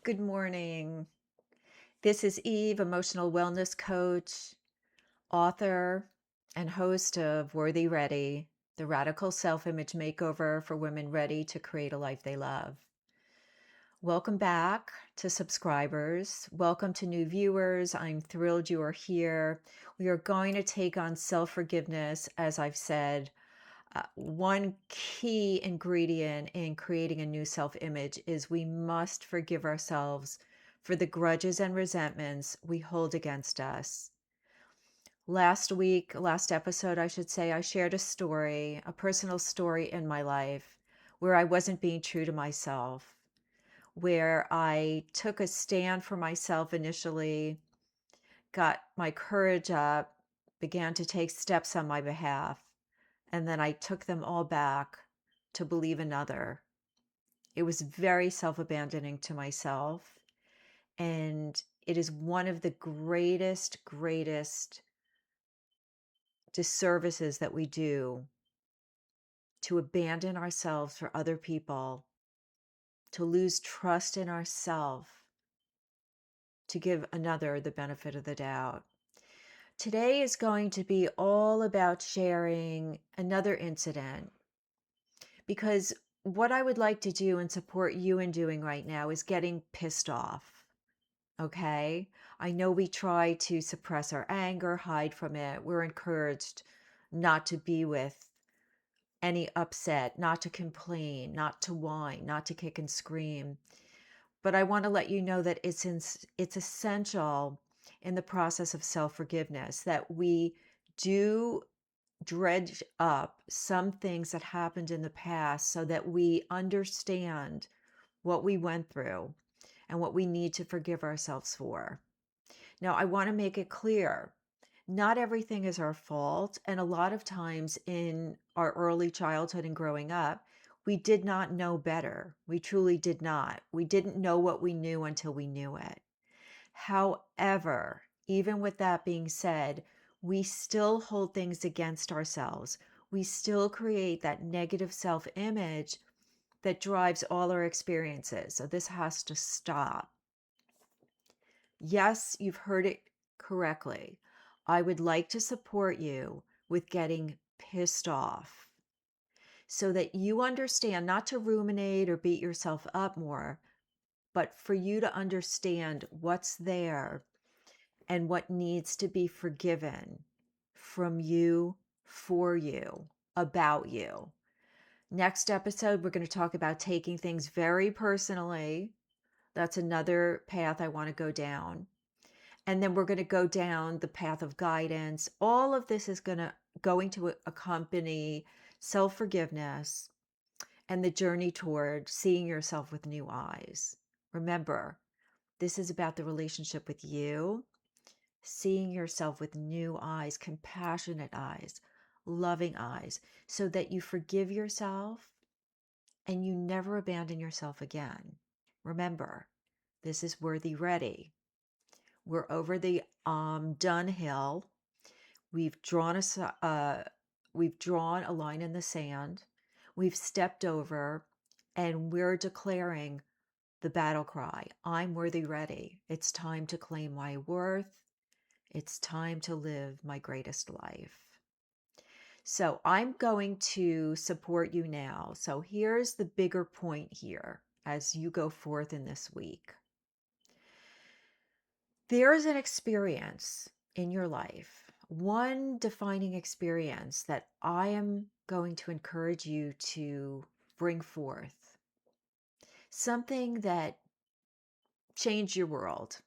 Good morning. This is Eve, emotional wellness coach, author, and host of Worthy Ready, the radical self image makeover for women ready to create a life they love. Welcome back to subscribers. Welcome to new viewers. I'm thrilled you are here. We are going to take on self forgiveness, as I've said. One key ingredient in creating a new self image is we must forgive ourselves for the grudges and resentments we hold against us. Last episode, I should say, I shared a personal story in my life where I wasn't being true to myself, where I took a stand for myself initially, got my courage up, began to take steps on my behalf, and then I took them all back to believe another. It was very self-abandoning to myself, and it is one of the greatest disservices that we do to abandon ourselves for other people, to lose trust in ourselves, to give another the benefit of the doubt. Today is going to be all about sharing another incident because what I would like to do and support you in doing right now is getting pissed off. Okay. I know we try to suppress our anger, hide from it. We're encouraged not to be with any upset, not to complain, not to whine, not to kick and scream. But I want to let you know that it's essential in the process of self-forgiveness that we do dredge up some things that happened in the past so that we understand what we went through and what we need to forgive ourselves for. Now, I want to make it clear, not everything is our fault. And a lot of times in our early childhood and growing up, we did not know better. We truly did not. We didn't know what we knew until we knew it. However, even with that being said, we still hold things against ourselves. We still create that negative self image that drives all our experiences. So this has to stop. Yes, you've heard it correctly. I would like to support you with getting pissed off so that you understand not to ruminate or beat yourself up more, but for you to understand what's there and what needs to be forgiven from you, for you, about you. Next episode, we're going to talk about taking things very personally. That's another path I want to go down. And then we're going to go down the path of guidance. All of this is going to accompany self-forgiveness and the journey toward seeing yourself with new eyes. Remember, this is about the relationship with you, seeing yourself with new eyes, compassionate eyes, loving eyes, so that you forgive yourself and you never abandon yourself again. Remember, this is Worthy Ready. We're over the done hill. We've drawn we've drawn a line in the sand. We've stepped over, and we're declaring the battle cry. I'm worthy ready. It's time to claim my worth. It's time to live my greatest life. So I'm going to support you now. So here's the bigger point here as you go forth in this week. There is an experience in your life, one defining experience that I am going to encourage you to bring forth. Something that changed your world.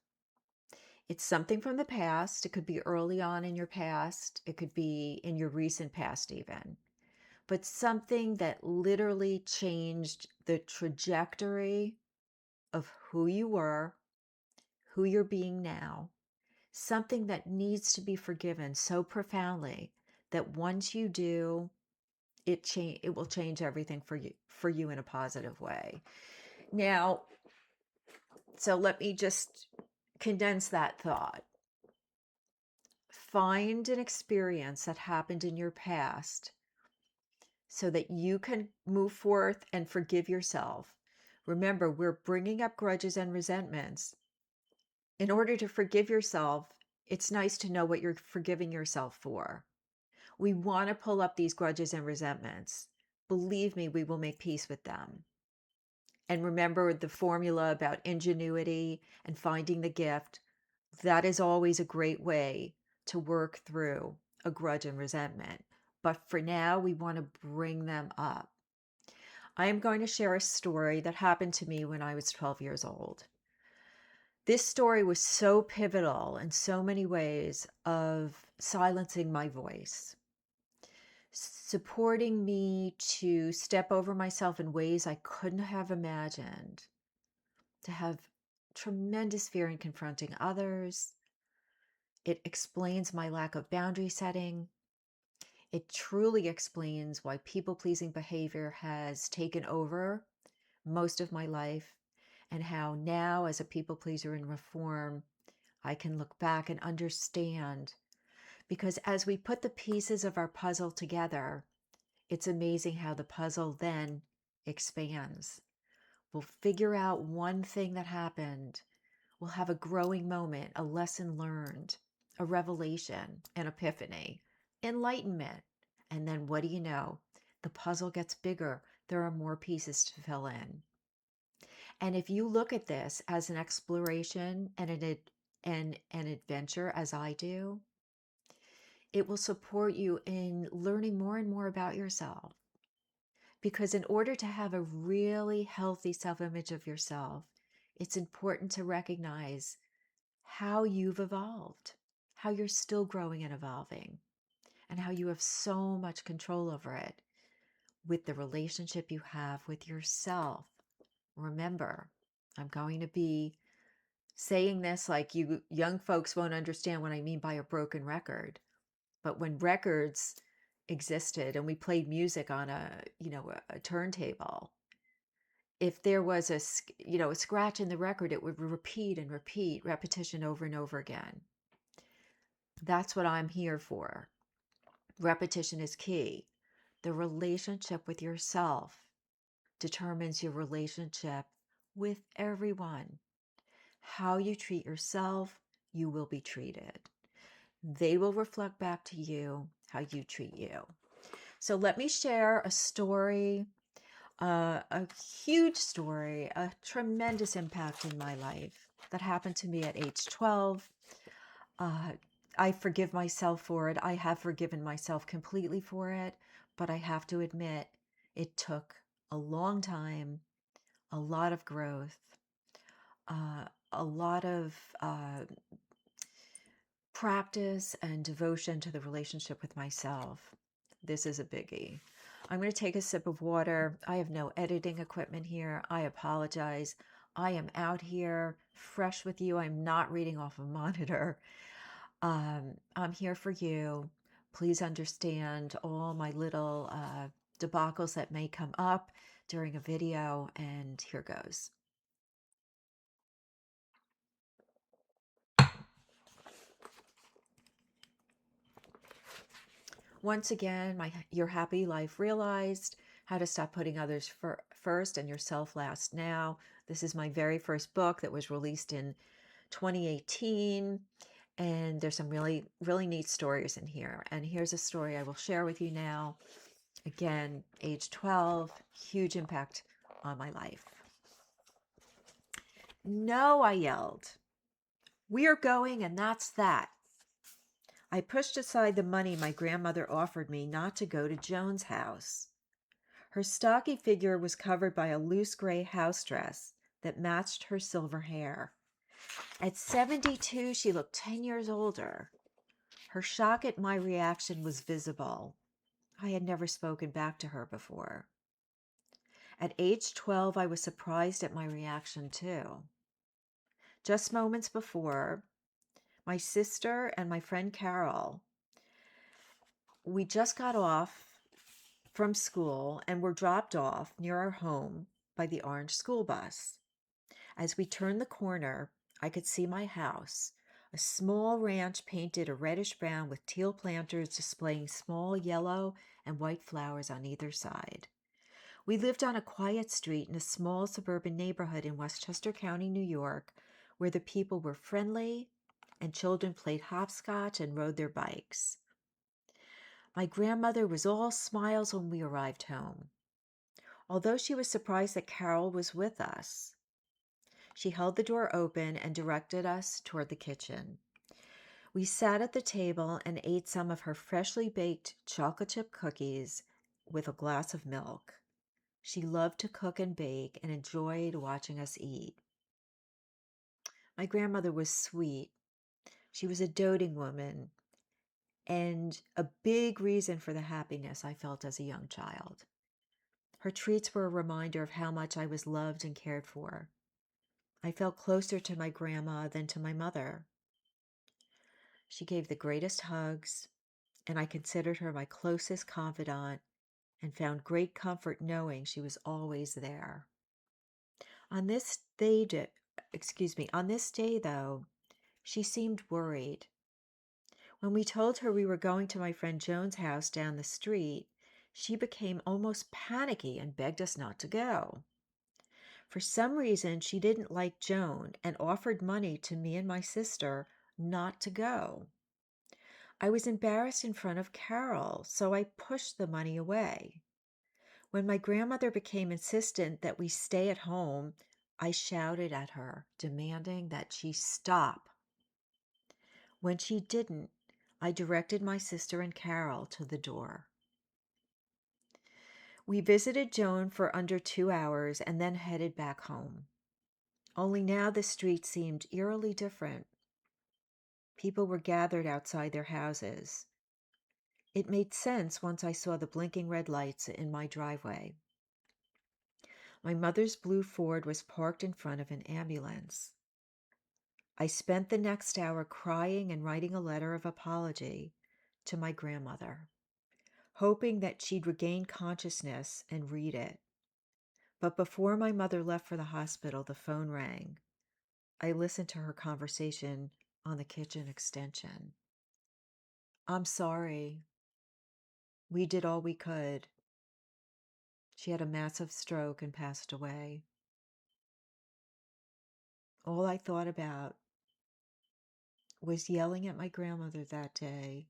It's something from the past. It could be early on in your past. It could be in your recent past even. But something that literally changed the trajectory of who you were, who you're being now, something that needs to be forgiven so profoundly that once you do, it will change everything for you in a positive way. Now, so let me just condense that thought. Find an experience that happened in your past so that you can move forth and forgive yourself Remember, we're bringing up grudges and resentments. In order to forgive yourself, it's nice to know what you're forgiving yourself for. We want to pull up these grudges and resentments. Believe me, we will make peace with them. And remember the formula about ingenuity and finding the gift. That is always a great way to work through a grudge and resentment. But for now, we want to bring them up. I am going to share a story that happened to me when I was 12 years old. This story was so pivotal in so many ways of silencing my voice, supporting me to step over myself in ways I couldn't have imagined, to have tremendous fear in confronting others. It explains my lack of boundary setting. It truly explains why people pleasing behavior has taken over most of my life, and how now, as a people pleaser in reform, I can look back and understand. Because as we put the pieces of our puzzle together, it's amazing how the puzzle then expands. We'll figure out one thing that happened. We'll have a growing moment, a lesson learned, a revelation, an epiphany, enlightenment. And then what do you know? The puzzle gets bigger. There are more pieces to fill in. And if you look at this as an exploration and an adventure, as I do, it will support you in learning more and more about yourself. Because in order to have a really healthy self image of yourself, it's important to recognize how you've evolved, how you're still growing and evolving, and how you have so much control over it with the relationship you have with yourself. Remember, I'm going to be saying this like you young folks won't understand what I mean by a broken record. But when records existed and we played music on a turntable, if there was a scratch in the record, it would repeat and repeat, repetition over and over again. That's what I'm here for. Repetition is key. The relationship with yourself determines your relationship with everyone. How you treat yourself, you will be treated. They will reflect back to you how you treat you. So let me share a story, a huge story, a tremendous impact in my life that happened to me at age 12. I forgive myself for it. I have forgiven myself completely for it, but I have to admit it took a long time, a lot of growth, a lot of practice and devotion to the relationship with myself. This is a biggie. I'm going to take a sip of water. I have no editing equipment here. I apologize. I am out here fresh with you. I'm not reading off a monitor. I'm here for you. Please understand all my little debacles that may come up during a video, and here goes. Once again, Your Happy Life Realized, How to Stop Putting Others First and Yourself Last Now. This is my very first book that was released in 2018. And there's some really, really neat stories in here. And here's a story I will share with you now. Again, age 12, huge impact on my life. No, I yelled. We're going, and that's that. I pushed aside the money my grandmother offered me not to go to Joan's house. Her stocky figure was covered by a loose gray house dress that matched her silver hair. At 72, she looked 10 years older. Her shock at my reaction was visible. I had never spoken back to her before. At age 12, I was surprised at my reaction too. Just moments before, my sister and my friend Carol, we just got off from school and were dropped off near our home by the orange school bus. As we turned the corner, I could see my house, a small ranch painted a reddish brown with teal planters displaying small yellow and white flowers on either side. We lived on a quiet street in a small suburban neighborhood in Westchester County, New York, where the people were friendly and children played hopscotch and rode their bikes. My grandmother was all smiles when we arrived home. Although she was surprised that Carol was with us, she held the door open and directed us toward the kitchen. We sat at the table and ate some of her freshly baked chocolate chip cookies with a glass of milk. She loved to cook and bake and enjoyed watching us eat. My grandmother was sweet. She was a doting woman and a big reason for the happiness I felt as a young child. Her treats were a reminder of how much I was loved and cared for. I felt closer to my grandma than to my mother. She gave the greatest hugs, and I considered her my closest confidant and found great comfort knowing she was always there. On this day, on this day though, she seemed worried. When we told her we were going to my friend Joan's house down the street, she became almost panicky and begged us not to go. For some reason, she didn't like Joan and offered money to me and my sister not to go. I was embarrassed in front of Carol, so I pushed the money away. When my grandmother became insistent that we stay at home, I shouted at her, demanding that she stop. When she didn't, I directed my sister and Carol to the door. We visited Joan for under 2 hours and then headed back home. Only now the street seemed eerily different. People were gathered outside their houses. It made sense once I saw the blinking red lights in my driveway. My mother's blue Ford was parked in front of an ambulance. I spent the next hour crying and writing a letter of apology to my grandmother, hoping that she'd regain consciousness and read it. But before my mother left for the hospital, the phone rang. I listened to her conversation on the kitchen extension. "I'm sorry. We did all we could. She had a massive stroke and passed away. All I thought about was yelling at my grandmother that day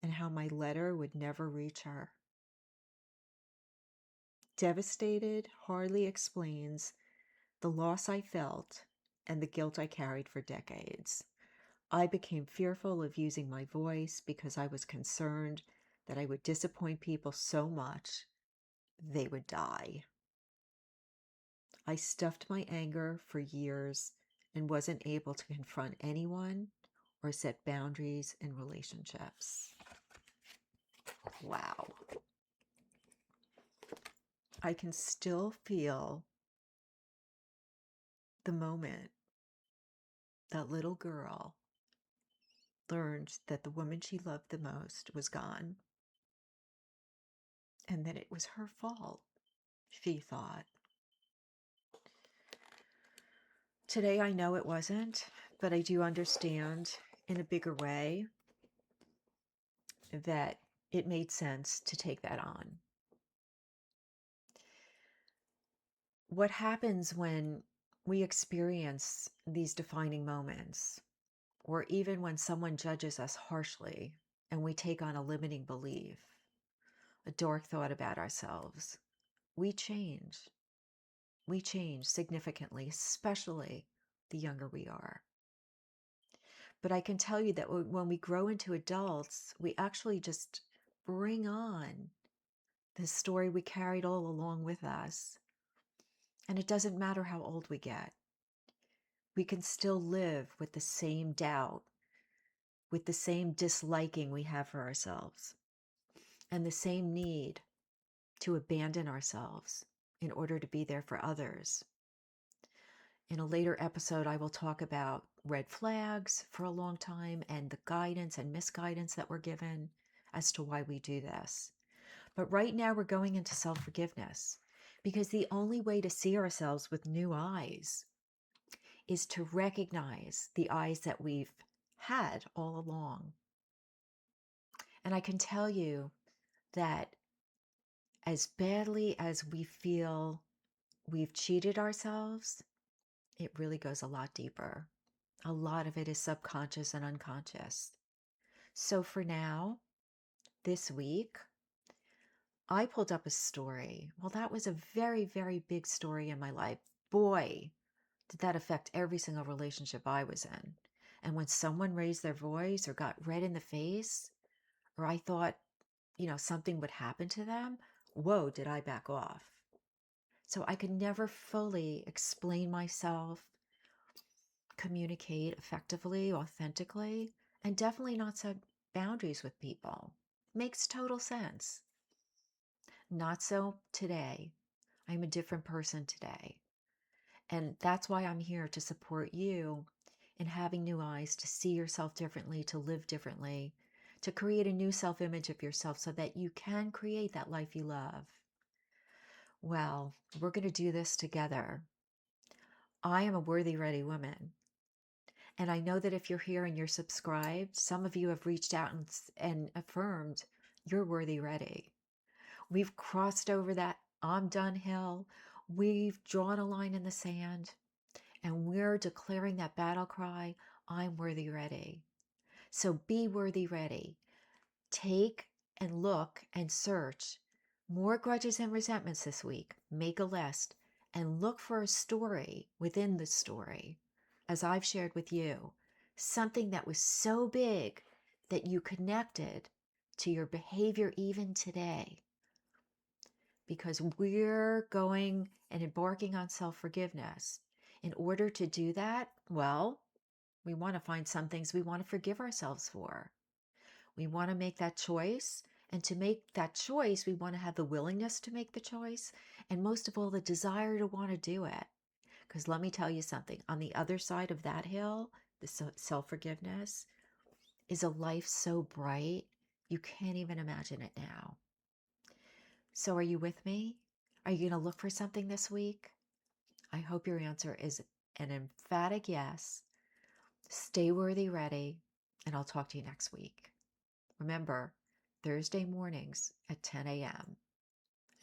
and how my letter would never reach her." Devastated hardly explains the loss I felt and the guilt I carried for decades. I became fearful of using my voice because I was concerned that I would disappoint people so much they would die. I stuffed my anger for years and wasn't able to confront anyone or set boundaries in relationships. Wow. I can still feel the moment that little girl learned that the woman she loved the most was gone and that it was her fault, she thought. Today I know it wasn't, but I do understand in a bigger way that it made sense to take that on. What happens when we experience these defining moments, or even when someone judges us harshly and we take on a limiting belief, a dark thought about ourselves, we change. We change significantly, especially the younger we are. But I can tell you that when we grow into adults, we actually just bring on the story we carried all along with us. And it doesn't matter how old we get. We can still live with the same doubt, with the same disliking we have for ourselves, and the same need to abandon ourselves in order to be there for others. In a later episode, I will talk about red flags for a long time and the guidance and misguidance that we're given as to why we do this. But right now, we're going into self-forgiveness because the only way to see ourselves with new eyes is to recognize the eyes that we've had all along. And I can tell you that as badly as we feel we've cheated ourselves, it really goes a lot deeper. A lot of it is subconscious and unconscious. So for now, this week, I pulled up a story. Well, that was a very, very big story in my life. Boy, did that affect every single relationship I was in. And when someone raised their voice or got red in the face, or I thought, something would happen to them, whoa, did I back off. So I could never fully explain myself, communicate effectively, authentically, and definitely not set boundaries with people. Makes total sense. Not so today. I'm a different person today. And that's why I'm here to support you in having new eyes, to see yourself differently, to live differently, to create a new self image of yourself so that you can create that life you love. Well, we're going to do this together. I am a worthy, ready woman. And I know that if you're here and you're subscribed, some of you have reached out and affirmed you're worthy, ready. We've crossed over that I'm done hill. We've drawn a line in the sand and we're declaring that battle cry, I'm worthy, ready. So be worthy, ready. Take and look and search more grudges and resentments this week. Make a list and look for a story within the story, as I've shared with you, something that was so big that you connected to your behavior even today. Because we're going and embarking on self-forgiveness. In order to do that, well, we want to find some things we want to forgive ourselves for. We want to make that choice. And to make that choice, we want to have the willingness to make the choice. And most of all, the desire to want to do it. Because let me tell you something, on the other side of that hill, the self-forgiveness, is a life so bright, you can't even imagine it now. So are you with me? Are you going to look for something this week? I hope your answer is an emphatic yes. Stay worthy, ready, and I'll talk to you next week. Remember, Thursday mornings at 10 a.m.,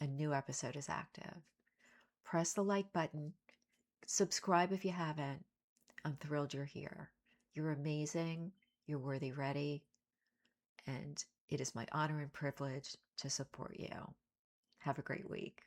a new episode is active. Press the like button. Subscribe if you haven't. I'm thrilled you're here. You're amazing. You're worthy, ready. And it is my honor and privilege to support you. Have a great week.